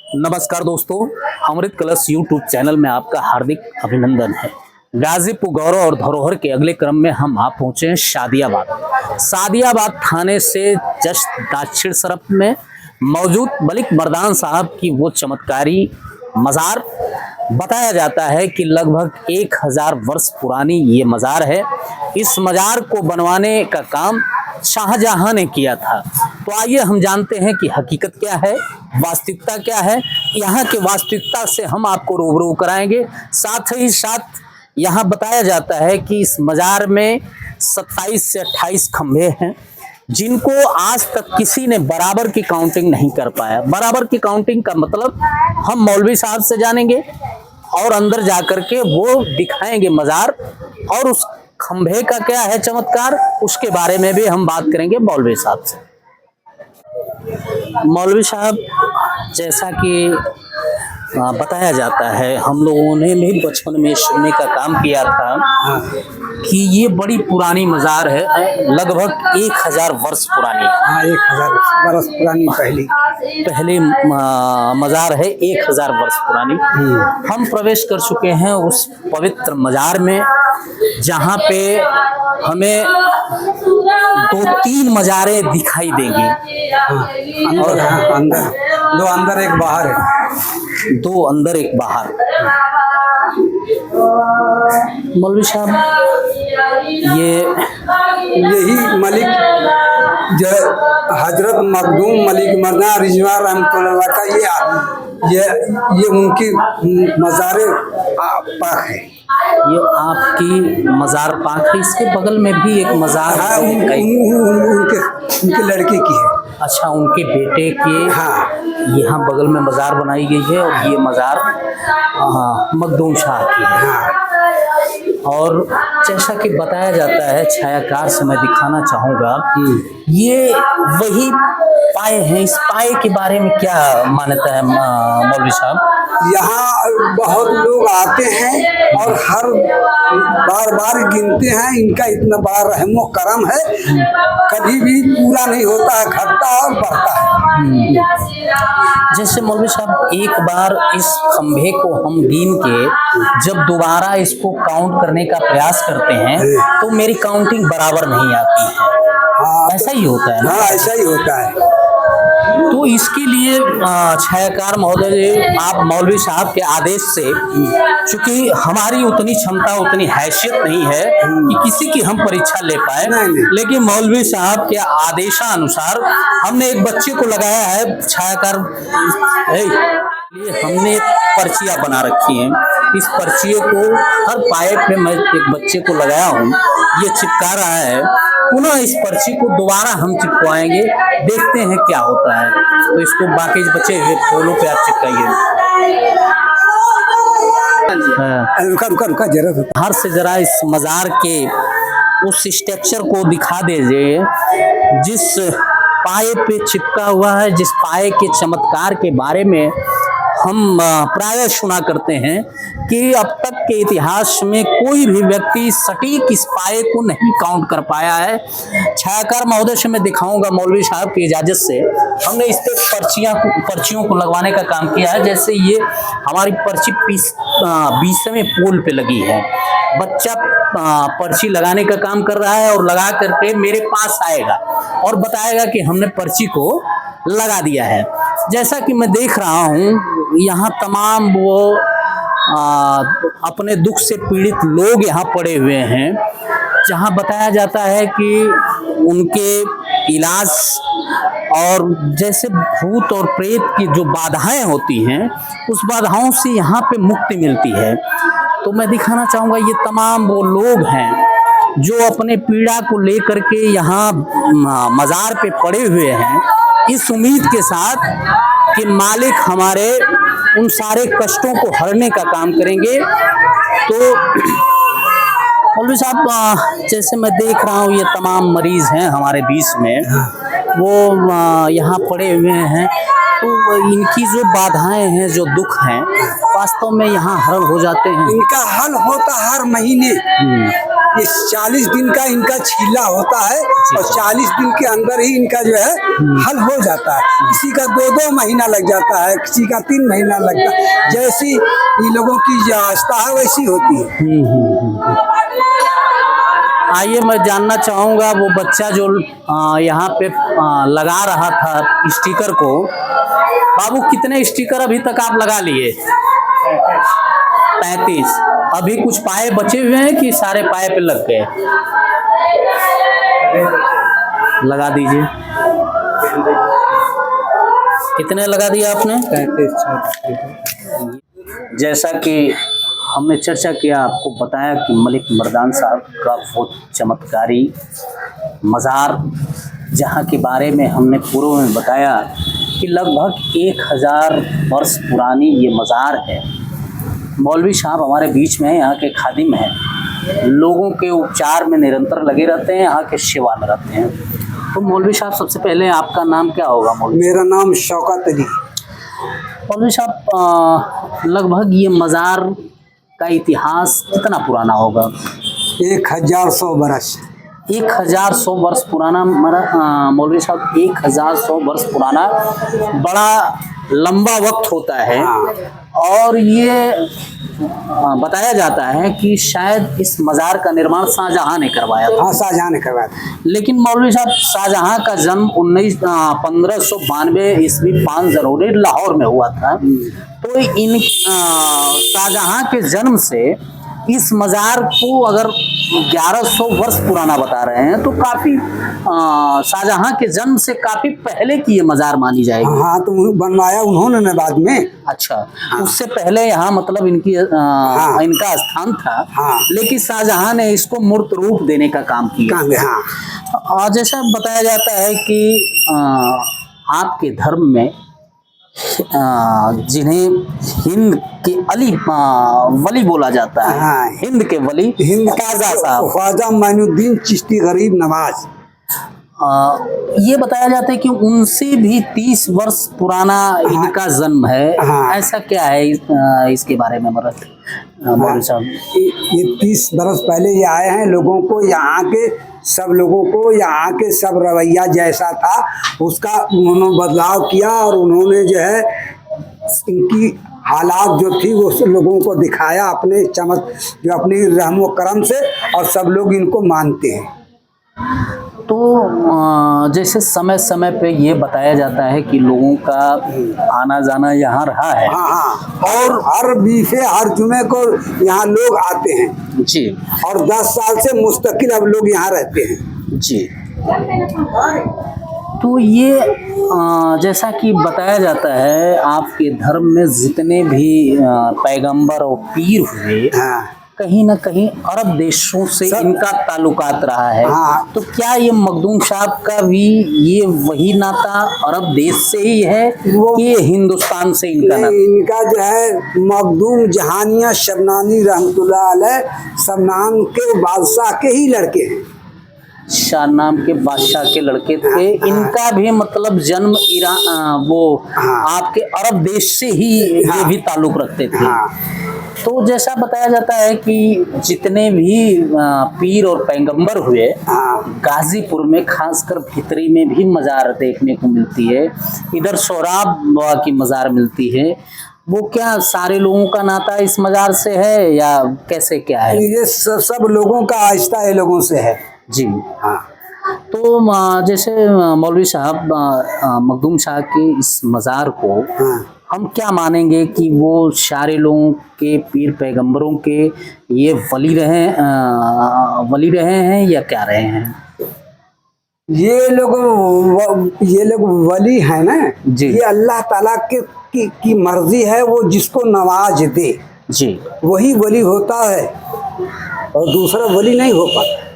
नमस्कार दोस्तों, अमृत कलश यूट्यूब चैनल में आपका हार्दिक अभिनंदन है। गाजीपुर गौरव और धरोहर के अगले क्रम में हम आप पहुंचे हैं सादियाबाद थाने से जस्ट दक्षिण तरफ में मौजूद मलिक मर्दान साहब की वो चमत्कारी मज़ार। बताया जाता है कि लगभग 1000 वर्ष पुरानी ये मज़ार है। इस मज़ार को बनवाने का काम शाहजहां ने किया था। तो आइए हम जानते हैं कि हकीकत क्या है, वास्तविकता क्या है। यहाँ के वास्तविकता से हम आपको रूबरू कराएंगे। साथ ही साथ यहाँ बताया जाता है कि इस मज़ार में 27 से 28 खंभे हैं, जिनको आज तक किसी ने बराबर की काउंटिंग नहीं कर पाया। बराबर की काउंटिंग का मतलब हम मौलवी साहब से जानेंगे और अंदर जाकर के वो दिखाएंगे मज़ार, और उस खंभे का क्या है चमत्कार, उसके बारे में भी हम बात करेंगे मौलवी साहब से। मौलवी साहब, जैसा कि बताया जाता है, हम लोगों ने भी बचपन में सुनने का काम किया था कि ये बड़ी पुरानी मज़ार है, लगभग 1000 वर्ष पुरानी। हाँ, 1000 वर्ष पुरानी पहले मज़ार है, 1000 वर्ष पुरानी। हम प्रवेश कर चुके हैं उस पवित्र मज़ार में, जहाँ पे हमें 2-3 मज़ारें दिखाई देंगी। और अंदर दो, अंदर एक बाहर है। 2 अंदर एक बाहर। मौलवी साहब, यही मलिक जो हजरत मखदूम मलिक मर्दान रिजवान रहमतुल्लाह का ये उनकी मज़ार पाक है। ये आपकी मज़ार पाक है। इसके बगल में भी एक मज़ार है, उनके लड़के की है। अच्छा, उनके बेटे के। हाँ, यहाँ बगल में मज़ार बनाई गई है, और ये मज़ार मखदूम शाह की है। हाँ। और जैसा कि बताया जाता है, छायाकार से मैं दिखाना चाहूँगा, ये वही पाए हैं। इस पाए के बारे में क्या मान्यता है मौलवी साहब? यहाँ बहुत लोग आते हैं और हर बार गिनते हैं। इनका इतना बड़ा रहमो करम है, कभी भी पूरा नहीं होता है, घटता और बढ़ता है। जैसे मौलवी साहब, एक बार इस खंभे को हम गिन के जब दोबारा इसको काउंट करने का प्रयास करते हैं तो मेरी काउंटिंग बराबर नहीं आती है। हाँ, ऐसा ही होता है ना? हाँ, ऐसा ही होता है। तो इसके लिए छायाकार महोदय, आप मौलवी साहब के आदेश से, चूंकि हमारी उतनी क्षमता, उतनी हैसियत नहीं है कि किसी की हम परीक्षा ले पाए, लेकिन मौलवी साहब के आदेशानुसार हमने एक बच्चे को लगाया है। छायाकार, हमने पर्चियाँ बना रखी हैं। इस पर्चियों को हर पाए पे मैं एक बच्चे को लगाया हूँ, ये चिपका रहा है। पुनः इस पर्ची को दोबारा हम चिपकवाएंगे, देखते हैं क्या होता है। तो इसको बाकी बचे हुए फूलों पे आप चिपकाइए। हर से जरा इस मज़ार के उस स्ट्रक्चर को दिखा दीजिए, जिस पाए पे चिपका हुआ है, जिस पाए के चमत्कार के बारे में हम प्रायः सुना करते हैं कि अब तक के इतिहास में कोई भी व्यक्ति सटीक इस पाए को नहीं काउंट कर पाया है। छायाकार महोदय से मैं दिखाऊंगा, मौलवी साहब की इजाज़त से हमने इस पे पर्चियों को लगवाने का काम किया है। जैसे ये हमारी पर्ची 20वें पोल पे लगी है। बच्चा पर्ची लगाने का काम कर रहा है, और लगा करके मेरे पास आएगा और बताएगा कि हमने पर्ची को लगा दिया है। जैसा कि मैं देख रहा हूँ, यहाँ तमाम वो अपने दुख से पीड़ित लोग यहाँ पड़े हुए हैं, जहाँ बताया जाता है कि उनके इलाज और जैसे भूत और प्रेत की जो बाधाएं होती हैं, उस बाधाओं से यहाँ पे मुक्ति मिलती है। तो मैं दिखाना चाहूँगा, ये तमाम वो लोग हैं जो अपने पीड़ा को लेकर के यहाँ मज़ार पे पड़े हुए हैं, इस उम्मीद के साथ कि मालिक हमारे उन सारे कष्टों को हरने का काम करेंगे। तो मौलवी साहब, जैसे मैं देख रहा हूँ, ये तमाम मरीज हैं हमारे बीच में, वो यहाँ पड़े हुए हैं। तो इनकी जो बाधाएं हैं, जो दुख हैं, वास्तव में यहाँ हल हो जाते हैं। इनका हल होता हर महीने। ये 40 दिन का इनका छीला होता है और 40 दिन के अंदर ही इनका जो है हल हो जाता है। किसी का 2-2 महीना लग जाता है, किसी का 3 महीना लगता है। जैसी ये लोगों की जो अवस्था है वैसी होती है। आइए, मैं जानना चाहूँगा वो बच्चा जो यहाँ पे लगा रहा था स्टिकर को, बाबू कितने स्टिकर अभी तक आप लगा लिए? 35। अभी कुछ पाए बचे हुए हैं कि सारे पाए पे लग गए? लगा दीजिए। कितने लगा दिए आपने? 35। जैसा कि हमने चर्चा किया, आपको बताया कि मलिक मर्दान साहब का वो चमत्कारी मज़ार, जहाँ के बारे में हमने पूर्व में बताया कि लगभग 1000 वर्ष पुरानी ये मज़ार है। मौलवी साहब हमारे बीच में हैं, यहाँ के खादिम हैं, लोगों के उपचार में निरंतर लगे रहते हैं, यहाँ के सेवा में रहते हैं। तो मौलवी साहब, सबसे पहले आपका नाम क्या होगा? मौलवी, मेरा नाम शौकत अली। मौलवी साहब, लगभग ये मज़ार का इतिहास कितना पुराना होगा? 1100 बरस। 1100 वर्ष पुराना। मौलवी साहब, 1100 वर्ष पुराना बड़ा लंबा वक्त होता है। और ये बताया जाता है कि शायद इस मज़ार का निर्माण शाहजहां ने करवाया था। हाँ, शाहजहां ने करवाया था। लेकिन मौलवी साहब, शाहजहां का जन्म 1592 ईस्वी 5 जनवरी लाहौर में हुआ था। तो इन शाहजहां के जन्म से इस मज़ार को अगर 1100 वर्ष पुराना बता रहे हैं तो काफ़ी शाहजहां के जन्म से काफ़ी पहले की ये मज़ार मानी जाएगी। हाँ, तो बनवाया उन्होंने न बाद में। अच्छा, उससे पहले यहाँ मतलब इनकी इनका स्थान था। लेकिन शाहजहां ने इसको मूर्त रूप देने का काम किया। और जैसा बताया जाता है कि आपके धर्म में जिन्हें हिंद के अली वली बोला जाता है, हिंद के वली, ख्वाजा साहब, ख्वाजा मोइनुद्दीन चिश्ती गरीब नवाज, ये बताया जाता है कि उनसे भी 30 वर्ष पुराना इनका जन्म है। ऐसा क्या है इसके बारे में मौलवी साहब? ये 30 बरस पहले ये आए हैं। लोगों को यहाँ के सब लोगों को यहाँ के सब रवैया जैसा था उसका उन्होंने बदलाव किया और उन्होंने जो है इनकी हालात जो थी वो लोगों को दिखाया अपने जो अपनी रहमो करम से, और सब लोग इनको मानते हैं। तो जैसे समय समय पे ये बताया जाता है कि लोगों का आना जाना यहाँ रहा है। और हर बीफे हर जुमे को यहाँ लोग आते हैं जी, और 10 साल से मुस्तकिल अब लोग यहाँ रहते हैं जी। तो ये जैसा कि बताया जाता है, आपके धर्म में जितने भी पैगंबर और पीर हुए, कहीं ना कहीं अरब देशों से इनका ताल्लुकात रहा है। तो क्या ये मखदूम साहब का भी ये वही नाता अरब देश से ही है कि हिंदुस्तान से इनका नाता? इनका जो है मखदूम जहानिया शबनानी रहमतुल्लाह अलैह शबनान के बादशाह के ही लड़के हैं। शाह नाम के बादशाह के लड़के थे। इनका भी मतलब जन्म ईरान वो आपके अरब देश से ही ये भी ताल्लुक रखते थे। तो जैसा बताया जाता है कि जितने भी पीर और पैगंबर हुए, गाजीपुर में खासकर भितरी में भी मज़ार देखने को मिलती है। इधर सोहराब बाबा की मज़ार मिलती है। वो क्या सारे लोगों का नाता इस मज़ार से है या कैसे क्या है? ये सब लोगों का आहिस्ता है, लोगों से है जी। तो जैसे मौलवी साहब, मखदूम शाह के इस मज़ार को हम क्या मानेंगे कि वो सारे लोगों के पीर पैगंबरों के ये वली रहे हैं या क्या रहे हैं? ये लोग वली है ना जी। ये अल्लाह ताला की मर्जी है, वो जिसको नवाज दे जी, वही वली होता है और दूसरा वली नहीं हो पाता।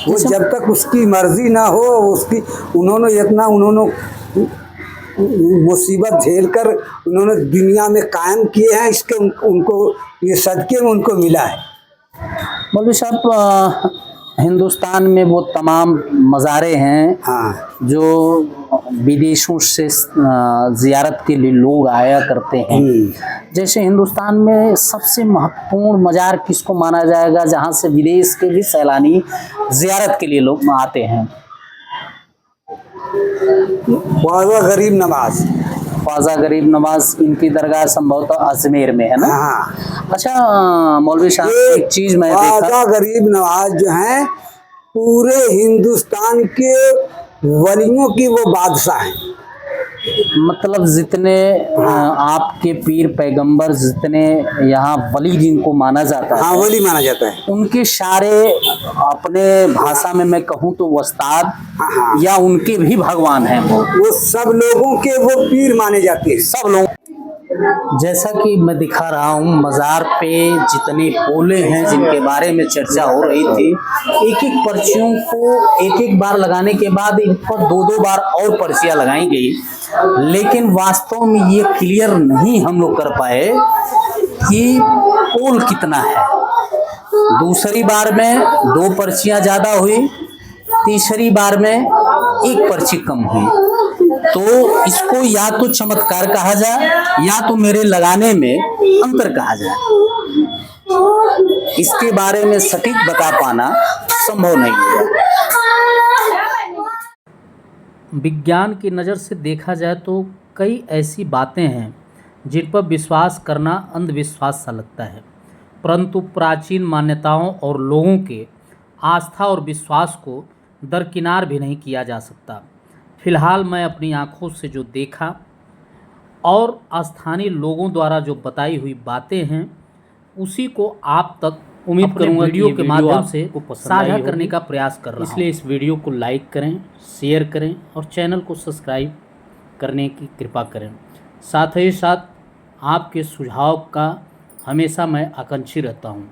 वो जब तक उसकी मर्जी ना हो, उन्होंने मुसीबत झेल कर उन्होंने दुनिया में कायम किए हैं, इसके उनको ये सदके में उनको मिला है। मौलवी साहब, हिंदुस्तान में वो तमाम मज़ारे हैं हाँ जो विदेशों से ज़ियारत के लिए लोग आया करते हैं। जैसे हिंदुस्तान में सबसे महत्वपूर्ण मज़ार किसको माना जाएगा जहाँ से विदेश के भी सैलानी ज़ियारत के लिए लोग आते हैं? ख्वाजा गरीब नवाज। ख्वाजा गरीब नवाज, इनकी दरगाह संभवतः अजमेर में है ना? हाँ अच्छा मौलवी साहब, एक चीज़ मैं देखा, ख्वाजा गरीब नवाज जो हैं पूरे हिंदुस्तान के वलियों की वो बादशाह हैं। मतलब जितने आपके पीर पैगंबर, जितने यहाँ वली जिनको माना जाता हाँ है, वली माना जाता है। उनके सारे अपने भाषा में मैं कहूँ तो उस्ताद हाँ। या उनके भी भगवान हैं वो सब लोगों के वो पीर माने जाते हैं। सब लोग। जैसा कि मैं दिखा रहा हूँ, मज़ार पे जितने पोले हैं जिनके बारे में चर्चा हो रही थी, एक एक पर्चियों को एक एक बार लगाने के बाद इन पर दो दो बार और पर्चियाँ लगाई गई, लेकिन वास्तव में ये क्लियर नहीं हम लोग कर पाए कि पोल कितना है। दूसरी बार में 2 पर्चियाँ ज़्यादा हुई, तीसरी बार में 1 पर्ची कम हुई। तो इसको या तो चमत्कार कहा जाए या तो मेरे लगाने में अंतर कहा जाए। इसके बारे में सटीक बता पाना संभव नहीं है। विज्ञान की नज़र से देखा जाए तो कई ऐसी बातें हैं जिन पर विश्वास करना अंधविश्वास सा लगता है, परंतु प्राचीन मान्यताओं और लोगों के आस्था और विश्वास को दरकिनार भी नहीं किया जा सकता। फिलहाल मैं अपनी आंखों से जो देखा और स्थानीय लोगों द्वारा जो बताई हुई बातें हैं उसी को आप तक उम्मीद करूंगा वीडियो के माध्यम से साझा करने का प्रयास कर रहा हूं। इसलिए इस वीडियो को लाइक करें, शेयर करें और चैनल को सब्सक्राइब करने की कृपा करें। साथ ही साथ आपके सुझाव का हमेशा मैं आकांक्षी रहता हूं।